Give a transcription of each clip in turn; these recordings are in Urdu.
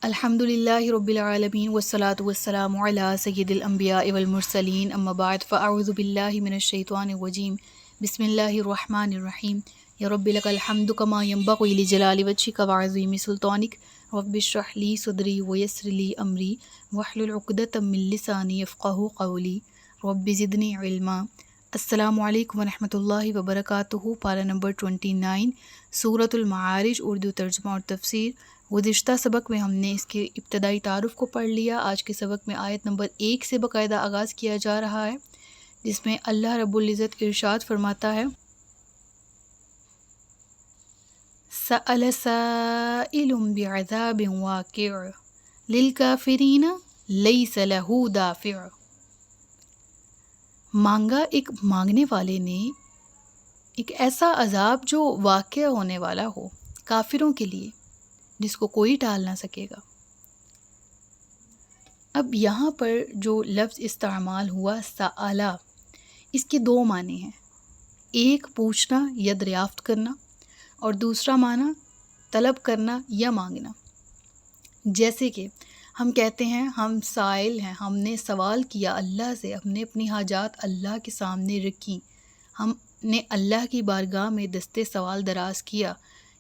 الحمدللہ رب العالمین والصلاة والسلام علی سید الانبیاء والمرسلین اما بعد فاعوذ باللہ من الشیطان الرجیم بسم اللہ الرحمن الرحیم یا رب لک الحمد کما ینبغی لجلال وجہک وعظیم سلطانک رب اشرح لی صدری ویسر لی امری واحلل عقدۃ من لسانی یفقہوا قولی رب زدنی علما۔ السلام علیکم ورحمۃ اللہ وبرکاتہ۔ پارہ نمبر 29 سورۃ المعارج، اردو ترجمہ اور تفسیر۔ گزشتہ سبق میں ہم نے اس کے ابتدائی تعارف کو پڑھ لیا۔ آج کے سبق میں آیت نمبر 1 سے باقاعدہ آغاز کیا جا رہا ہے، جس میں اللہ رب العزت ارشاد فرماتا ہے سأل سائل بعذاب واقع للکافرین لیس لہ دافع۔ مانگا ایک مانگنے والے نے ایک ایسا عذاب جو واقع ہونے والا ہو کافروں کے لیے، جس کو کوئی ٹال نہ سکے گا۔ اب یہاں پر جو لفظ استعمال ہوا سألا، اس کے دو معنی ہیں، ایک پوچھنا یا دریافت کرنا، اور دوسرا معنی طلب کرنا یا مانگنا۔ جیسے کہ ہم کہتے ہیں ہم سائل ہیں، ہم نے سوال کیا اللہ سے، ہم نے اپنی حاجات اللہ کے سامنے رکھی، ہم نے اللہ کی بارگاہ میں دستے سوال دراز کیا۔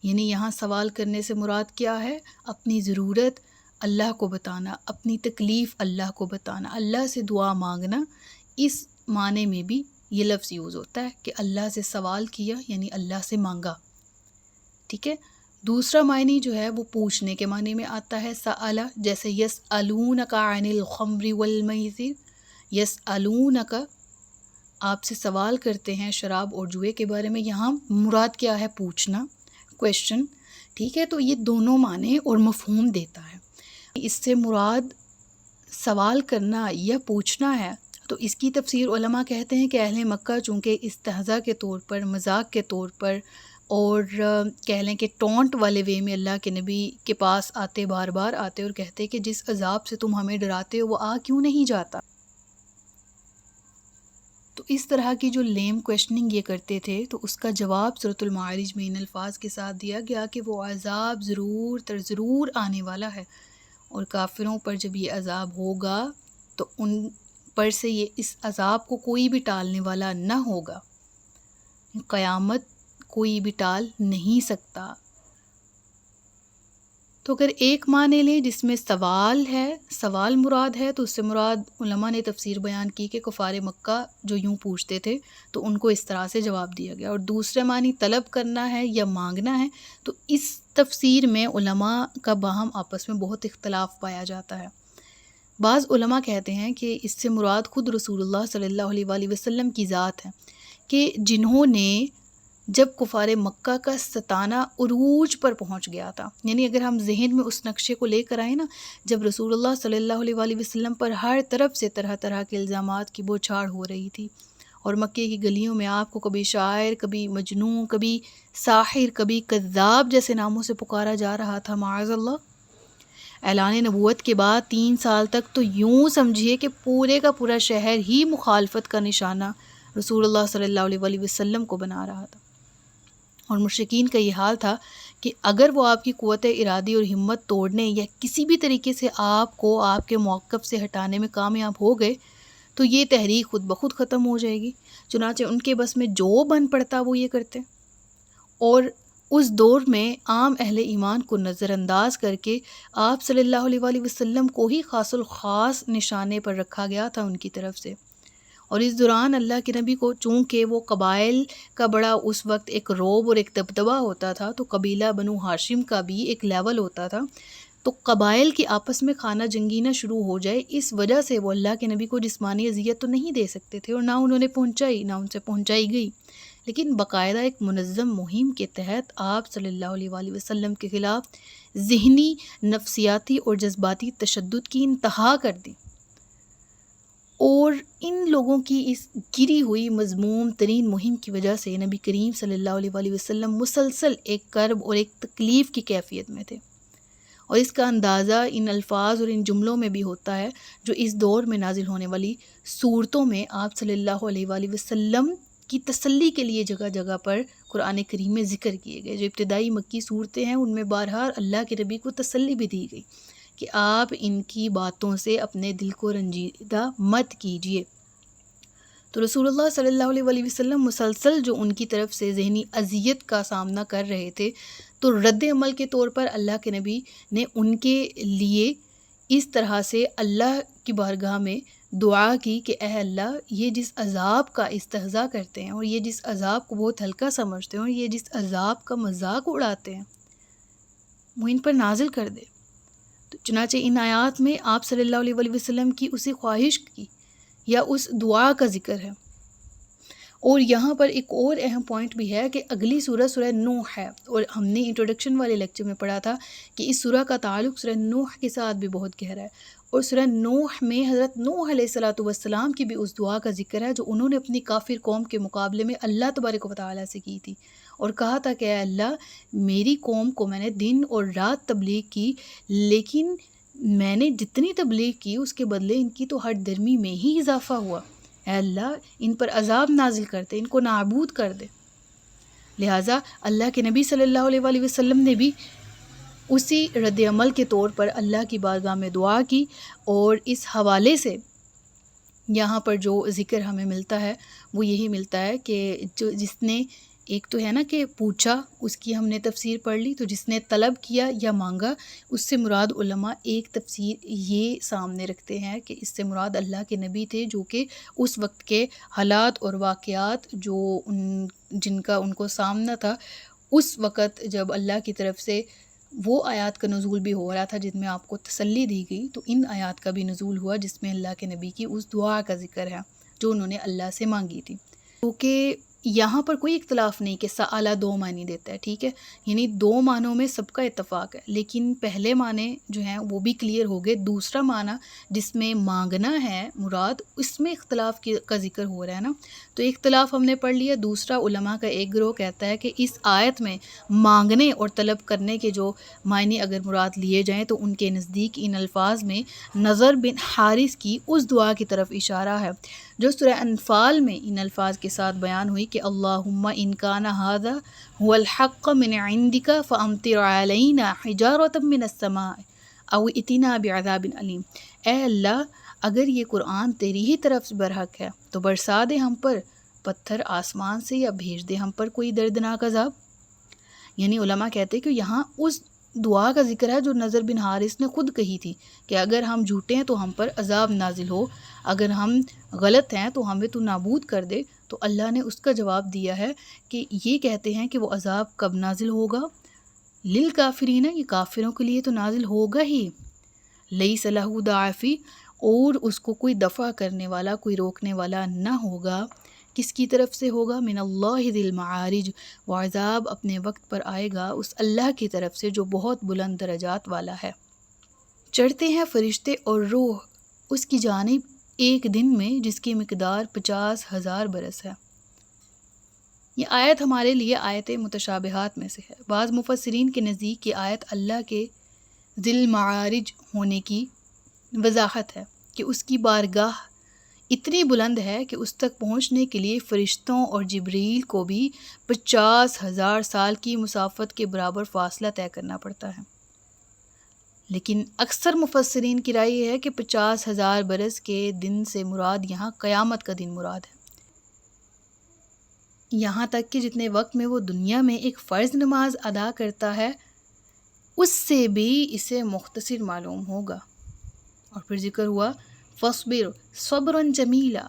یعنی یہاں سوال کرنے سے مراد کیا ہے؟ اپنی ضرورت اللہ کو بتانا، اپنی تکلیف اللہ کو بتانا، اللہ سے دعا مانگنا۔ اس معنی میں بھی یہ لفظ یوز ہوتا ہے کہ اللہ سے سوال کیا، یعنی اللہ سے مانگا، ٹھیک ہے۔ دوسرا معنی جو ہے وہ پوچھنے کے معنی میں آتا ہے سألا، جیسے یسألونک عن الخمر والمیسر۔ یسألونک، آپ سے سوال کرتے ہیں شراب اور جوئے کے بارے میں، یہاں مراد کیا ہے؟ پوچھنا، کویشچن، ٹھیک ہے۔ تو یہ دونوں معنی اور مفہوم دیتا ہے۔ اس سے مراد سوال کرنا یا پوچھنا ہے، تو اس کی تفسیر علماء کہتے ہیں کہ اہل مکہ چونکہ استہزاء کے طور پر، مذاق کے طور پر، اور کہہ لیں کہ ٹونٹ والے وے میں اللہ کے نبی کے پاس آتے، بار بار آتے اور کہتے کہ جس عذاب سے تم ہمیں ڈراتے ہو وہ آ کیوں نہیں جاتا۔ تو اس طرح کی جو لیم کویشننگ یہ کرتے تھے، تو اس کا جواب سورۃ المعارج میں ان الفاظ کے ساتھ دیا گیا کہ وہ عذاب ضرور تر ضرور آنے والا ہے، اور کافروں پر جب یہ عذاب ہوگا تو ان پر سے اس عذاب کو کوئی بھی ٹالنے والا نہ ہوگا، قیامت کوئی بھی ٹال نہیں سکتا۔ تو اگر ایک معنی لیں جس میں سوال ہے، سوال مراد ہے، تو اس سے مراد علماء نے تفسیر بیان کی کہ کفار مکہ جو یوں پوچھتے تھے تو ان کو اس طرح سے جواب دیا گیا، اور دوسرے معنی طلب کرنا ہے یا مانگنا ہے، تو اس تفسیر میں علماء کا باہم آپس میں بہت اختلاف پایا جاتا ہے۔ بعض علماء کہتے ہیں کہ اس سے مراد خود رسول اللہ صلی اللہ علیہ وآلہ وسلم کی ذات ہے، کہ جنہوں نے جب کفار مکہ کا ستانہ عروج پر پہنچ گیا تھا، یعنی اگر ہم ذہن میں اس نقشے کو لے کر آئیں نا، جب رسول اللہ صلی اللہ علیہ وآلہ وسلم پر ہر طرف سے طرح طرح کے الزامات کی بوچھاڑ ہو رہی تھی، اور مکے کی گلیوں میں آپ کو کبھی شاعر، کبھی مجنون، کبھی ساحر، کبھی کذاب جیسے ناموں سے پکارا جا رہا تھا، معاذ اللہ۔ اعلان نبوت کے بعد 3 سال تک تو یوں سمجھیے کہ پورے کا پورا شہر ہی مخالفت کا نشانہ رسول اللہ صلی اللہ علیہ وآلہ وسلم کو بنا رہا تھا، اور مشرکین کا یہ حال تھا کہ اگر وہ آپ کی قوت ارادی اور ہمت توڑنے یا کسی بھی طریقے سے آپ کو آپ کے موقف سے ہٹانے میں کامیاب ہو گئے تو یہ تحریک خود بخود ختم ہو جائے گی۔ چنانچہ ان کے بس میں جو بن پڑتا وہ یہ کرتے، اور اس دور میں عام اہل ایمان کو نظر انداز کر کے آپ صلی اللہ علیہ وآلہ وسلم کو ہی خاص الخاص نشانے پر رکھا گیا تھا ان کی طرف سے۔ اور اس دوران اللہ کے نبی کو چونکہ وہ قبائل کا بڑا اس وقت ایک روب اور ایک دبدبہ ہوتا تھا، تو قبیلہ بنو ہاشم کا بھی ایک لیول ہوتا تھا، تو قبائل کی آپس میں خانہ جنگی نہ شروع ہو جائے، اس وجہ سے وہ اللہ کے نبی کو جسمانی اذیت تو نہیں دے سکتے تھے، اور نہ انہوں نے پہنچائی، نہ ان سے پہنچائی گئی، لیکن باقاعدہ ایک منظم مہم کے تحت آپ صلی اللہ علیہ وآلہ وسلم کے خلاف ذہنی، نفسیاتی اور جذباتی تشدد کی انتہا کر دی، اور ان لوگوں کی اس گری ہوئی مذموم ترین مہم کی وجہ سے نبی کریم صلی اللہ علیہ وآلہ وسلم مسلسل ایک کرب اور ایک تکلیف کی کیفیت میں تھے، اور اس کا اندازہ ان الفاظ اور ان جملوں میں بھی ہوتا ہے جو اس دور میں نازل ہونے والی صورتوں میں آپ صلی اللہ علیہ وآلہ وسلم کی تسلی کے لیے جگہ جگہ پر قرآن کریم میں ذکر کیے گئے۔ جو ابتدائی مکی صورتیں ہیں ان میں بہرحال اللہ کے نبی کو تسلی بھی دی گئی کہ آپ ان کی باتوں سے اپنے دل کو رنجیدہ مت کیجیے۔ تو رسول اللہ صلی اللہ علیہ وسلم مسلسل جو ان کی طرف سے ذہنی اذیت کا سامنا کر رہے تھے، تو رد عمل کے طور پر اللہ کے نبی نے ان کے لیے اس طرح سے اللہ کی بارگاہ میں دعا کی کہ اے اللہ، یہ جس عذاب کا استہزاء کرتے ہیں اور یہ جس عذاب کو بہت ہلکا سمجھتے ہیں اور یہ جس عذاب کا مذاق اڑاتے ہیں، وہ ان پر نازل کر دے۔ تو چنانچہ ان آیات میں آپ صلی اللہ علیہ وسلم کی اسی خواہش کی یا اس دعا کا ذکر ہے۔ اور یہاں پر ایک اور اہم پوائنٹ بھی ہے کہ اگلی سورہ نوح ہے، اور ہم نے انٹروڈکشن والے لیکچر میں پڑھا تھا کہ اس سورہ کا تعلق سورہ نوح کے ساتھ بھی بہت گہرا ہے، اور سورہ نوح میں حضرت نوح علیہ السلام کی بھی اس دعا کا ذکر ہے جو انہوں نے اپنی کافر قوم کے مقابلے میں اللہ تبارک و تعالیٰ سے کی تھی، اور کہا تھا کہ اے اللہ، میری قوم کو میں نے دن اور رات تبلیغ کی، لیکن میں نے جتنی تبلیغ کی اس کے بدلے ان کی تو ہٹ درمی میں ہی اضافہ ہوا۔ اے اللہ، ان پر عذاب نازل کر دے، ان کو نابود کر دے۔ لہٰذا اللہ کے نبی صلی اللہ علیہ وسلم نے بھی اسی رد عمل کے طور پر اللہ کی بارگاہ میں دعا کی، اور اس حوالے سے یہاں پر جو ذکر ہمیں ملتا ہے وہ یہی ملتا ہے کہ جس نے، ایک تو ہے نا کہ پوچھا، اس کی ہم نے تفسیر پڑھ لی، تو جس نے طلب کیا یا مانگا، اس سے مراد علماء ایک تفسیر یہ سامنے رکھتے ہیں کہ اس سے مراد اللہ کے نبی تھے، جو کہ اس وقت کے حالات اور واقعات جن کا ان کو سامنا تھا، اس وقت جب اللہ کی طرف سے وہ آیات کا نزول بھی ہو رہا تھا جن میں آپ کو تسلی دی گئی، تو ان آیات کا بھی نزول ہوا جس میں اللہ کے نبی کی اس دعا کا ذکر ہے جو انہوں نے اللہ سے مانگی تھی۔ کیونکہ یہاں پر کوئی اختلاف نہیں کہ سألہ دو معنی دیتا ہے، ٹھیک ہے، یعنی دو معنوں میں سب کا اتفاق ہے، لیکن پہلے معنی جو ہیں وہ بھی کلیئر ہو گئے۔ دوسرا معنی جس میں مانگنا ہے مراد، اس میں اختلاف کا ذکر ہو رہا ہے نا، تو اختلاف ہم نے پڑھ لیا۔ دوسرا، علماء کا ایک گروہ کہتا ہے کہ اس آیت میں مانگنے اور طلب کرنے کے جو معنی اگر مراد لیے جائیں تو ان کے نزدیک ان الفاظ میں نضر بن حارث کی اس دعا کی طرف اشارہ ہے جو سورہ انفال میں ان الفاظ کے ساتھ بیان ہوئی کہ اللہم ان کان ھذا ھو الحق من عندک فامطر علینا حجارۃ من السماء او ائتنا بعذاب علیم۔ اے اللہ، اگر یہ قرآن تیری ہی طرف سے برحق ہے تو برسا دے ہم پر پتھر آسمان سے، یا بھیج دے ہم پر کوئی دردناک عذاب۔ یعنی علماء کہتے ہیں کہ یہاں اس دعا کا ذکر ہے جو نضر بن حارث نے خود کہی تھی کہ اگر ہم جھوٹے ہیں تو ہم پر عذاب نازل ہو، اگر ہم غلط ہیں تو ہمیں تو نابود کر دے۔ تو اللہ نے اس کا جواب دیا ہے کہ یہ کہتے ہیں کہ وہ عذاب کب نازل ہوگا؟ للکافرین، یہ کافروں کے لیے تو نازل ہوگا ہی، لیس لہ دافع، اور اس کو کوئی دفع کرنے والا، کوئی روکنے والا نہ ہوگا۔ کس کی طرف سے ہوگا؟ من اللہ ذی المعارج، وہ عذاب اپنے وقت پر آئے گا اس اللہ کی طرف سے جو بہت بلند درجات والا ہے۔ چڑھتے ہیں فرشتے اور روح اس کی جانب ایک دن میں جس کی مقدار 50,000 برس ہے۔ یہ آیت ہمارے لیے آیت متشابہات میں سے ہے۔ بعض مفسرین کے نزدیک یہ آیت اللہ کے ذی المعارج ہونے کی وضاحت ہے کہ اس کی بارگاہ اتنی بلند ہے کہ اس تک پہنچنے کے لیے فرشتوں اور جبریل کو بھی 50,000 سال کی مسافت کے برابر فاصلہ طے کرنا پڑتا ہے۔ لیکن اکثر مفسرین کی رائے یہ ہے کہ 50,000 برس کے دن سے مراد یہاں قیامت کا دن مراد ہے، یہاں تک کہ جتنے وقت میں وہ دنیا میں ایک فرض نماز ادا کرتا ہے اس سے بھی اسے مختصر معلوم ہوگا۔ اور پھر ذکر ہوا فاصبر صبرا جمیلا،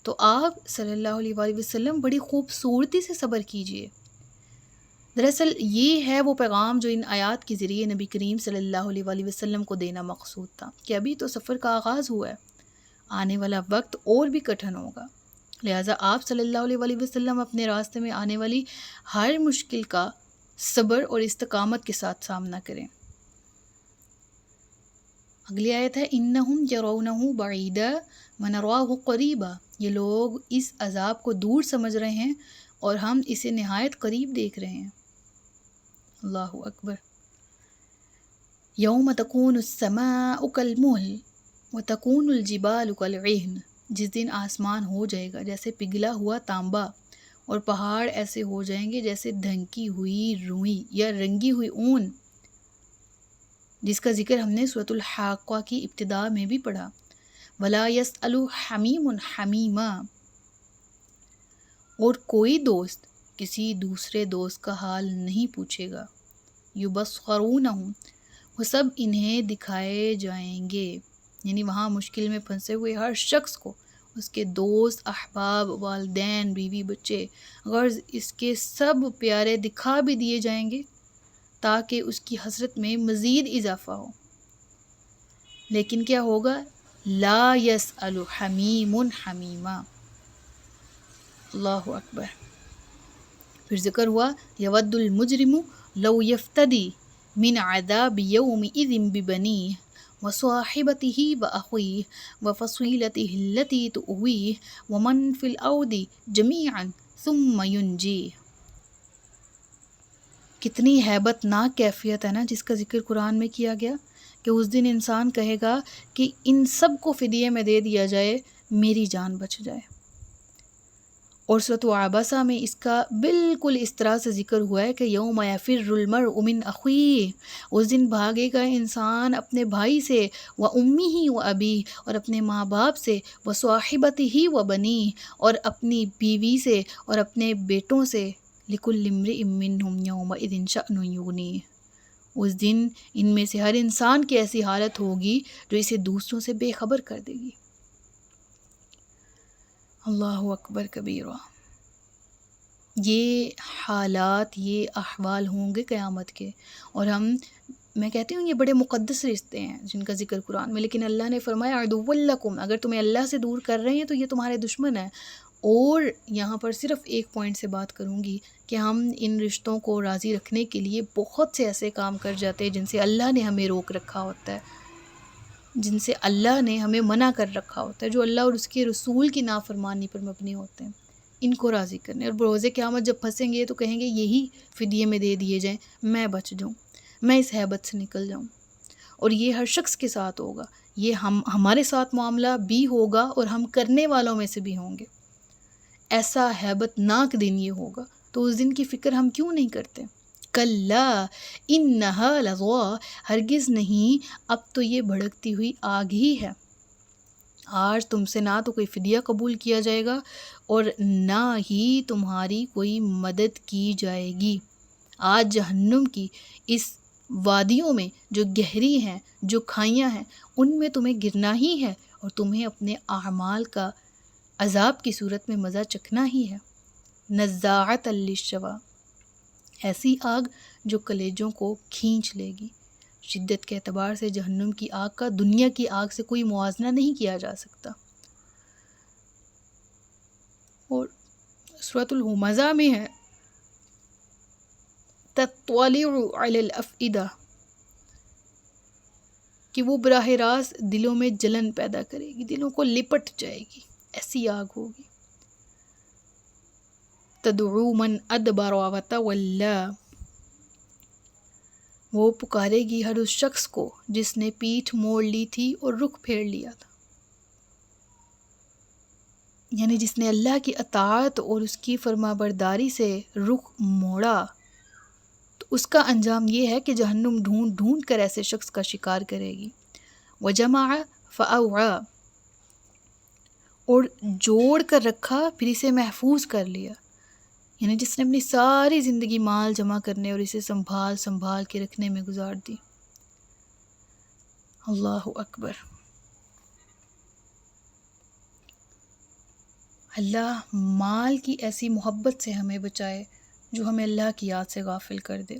تو آپ صلی اللہ علیہ وآلہ وسلم بڑی خوبصورتی سے صبر کیجئے۔ دراصل یہ ہے وہ پیغام جو ان آیات کے ذریعے نبی کریم صلی اللہ علیہ وآلہ وسلم کو دینا مقصود تھا کہ ابھی تو سفر کا آغاز ہوا ہے، آنے والا وقت اور بھی کٹھن ہوگا، لہٰذا آپ صلی اللہ علیہ وآلہ وسلم اپنے راستے میں آنے والی ہر مشکل کا صبر اور استقامت کے ساتھ سامنا کریں۔ اگلی آیت ہے انہم یرونہ بعیدا ونراہ قریبا، یہ لوگ اس عذاب کو دور سمجھ رہے ہیں اور ہم اسے نہایت قریب دیکھ رہے ہیں۔ اللہ اکبر۔ یوم تکون السماء کالمہل وتکون الجبال کالعہن، جس دن آسمان ہو جائے گا جیسے پگھلا ہوا تانبا، اور پہاڑ ایسے ہو جائیں گے جیسے دھنکی ہوئی روئی یا رنگی ہوئی اون۔ جس کا ذکر ہم نے سورۃ الحاقہ کی ابتدا میں بھی پڑھا. ولا یسأل حمیم حمیما، اور کوئی دوست کسی دوسرے دوست کا حال نہیں پوچھے گا. یبصرونہم، وہ سب انہیں دکھائے جائیں گے. یعنی وہاں مشکل میں پھنسے ہوئے ہر شخص کو اس کے دوست، احباب، والدین، بیوی، بچے، غرض اس کے سب پیارے دکھا بھی دیے جائیں گے تاکہ اس کی حسرت میں مزید اضافہ ہو. لیکن کیا ہوگا؟ لا یسأل حمیم حمیما. اللہ اکبر. پھر ذکر ہوا یود المجرم لو یفتدی من عذاب یومئذ ببنیہ وصاحبته وأخیہ وفصیلته التي تؤویہ ومن فی الارض جمیعا ثم ینجیہ. کتنی ہیبت ناک کیفیت ہے نا جس کا ذکر قرآن میں کیا گیا کہ اس دن انسان کہے گا کہ ان سب کو فدیے میں دے دیا جائے، میری جان بچ جائے. اور سورۃ عبسہ میں اس کا بالکل اس طرح سے ذکر ہوا ہے کہ یوم یفر المرء من اخیہ، اس دن بھاگے گا انسان اپنے بھائی سے، و امہ و ابیہ، اور اپنے ماں باپ سے، و صاحبتہ و بنیہ، اور اپنی بیوی سے اور اپنے بیٹوں سے. لکل امرئ منہم یومئذ شأن یغنیہ. اس دن ان میں سے ہر انسان کی ایسی حالت ہوگی جو اسے دوسروں سے بے خبر کر دے گی. اللہ اکبر کبیرہ. یہ حالات، یہ احوال ہوں گے قیامت کے. اور میں کہتی ہوں یہ بڑے مقدس رشتے ہیں جن کا ذکر قرآن میں، لیکن اللہ نے فرمایا عدو لکم، اگر تمہیں اللہ سے دور کر رہے ہیں تو یہ تمہارے دشمن ہیں. اور یہاں پر صرف ایک پوائنٹ سے بات کروں گی کہ ہم ان رشتوں کو راضی رکھنے کے لیے بہت سے ایسے کام کر جاتے ہیں جن سے اللہ نے ہمیں روک رکھا ہوتا ہے، جن سے اللہ نے ہمیں منع کر رکھا ہوتا ہے، جو اللہ اور اس کے رسول کی نافرمانی پر مبنی ہوتے ہیں. ان کو راضی کرنے، اور بروز قیامت جب پھنسیں گے تو کہیں گے یہی فدیے میں دے دیے جائیں، میں بچ جاؤں، میں اس ہیبت سے نکل جاؤں. اور یہ ہر شخص کے ساتھ ہوگا، یہ ہمارے ساتھ معاملہ بھی ہوگا اور ہم کرنے والوں میں سے بھی ہوں گے. ایسا ہیبت ناک دن یہ ہوگا، تو اس دن کی فکر ہم کیوں نہیں کرتے؟ کلا انہا لظیٰ، ہرگز نہیں، اب تو یہ بھڑکتی ہوئی آگ ہی ہے. آج تم سے نہ تو کوئی فدیہ قبول کیا جائے گا اور نہ ہی تمہاری کوئی مدد کی جائے گی. آج جہنم کی اس وادیوں میں جو گہری ہیں، جو کھائیاں ہیں، ان میں تمہیں گرنا ہی ہے اور تمہیں اپنے اعمال کا عذاب کی صورت میں مزہ چکھنا ہی ہے. نزاعۃ للشویٰ، ایسی آگ جو کلیجوں کو کھینچ لے گی. شدت کے اعتبار سے جہنم کی آگ کا دنیا کی آگ سے کوئی موازنہ نہیں کیا جا سکتا. اور سورۃ الہمزہ میں ہے تطلع علی الافئدہ، کہ وہ براہ راست دلوں میں جلن پیدا کرے گی، دلوں کو لپٹ جائے گی، ایسی آگ ہوگی. تدعو من ادبر وتولی، وہ پکارے گی ہر اس شخص کو جس نے پیٹھ موڑ لی تھی اور رخ پھیر لیا تھا. یعنی جس نے اللہ کی اطاعت اور اس کی فرما برداری سے رخ موڑا، تو اس کا انجام یہ ہے کہ جہنم ڈھونڈ ڈھونڈ کر ایسے شخص کا شکار کرے گی. وجمع فاوعی، اور جوڑ کر رکھا پھر اسے محفوظ کر لیا. یعنی جس نے اپنی ساری زندگی مال جمع کرنے اور اسے سنبھال سنبھال کے رکھنے میں گزار دی. اللہ اکبر. اللہ مال کی ایسی محبت سے ہمیں بچائے جو ہمیں اللہ کی یاد سے غافل کر دے.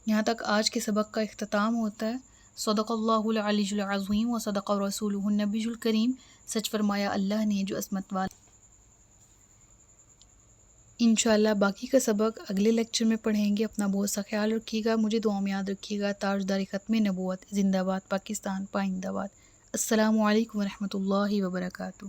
یہاں تک آج کے سبق کا اختتام ہوتا ہے. صدق اللہ العلی العظیم و صدق رسولہ النبی الکریم. سچ فرمایا اللہ نے جو عظمت والا. انشاءاللہ باقی کا سبق اگلے لیکچر میں پڑھیں گے. اپنا بہت سا خیال رکھیے گا، مجھے دعا میں یاد رکھیے گا. تاجدار ختم نبوت زندہ باد، پاکستان پائندہ باد. السلام علیکم ورحمۃ اللہ وبرکاتہ.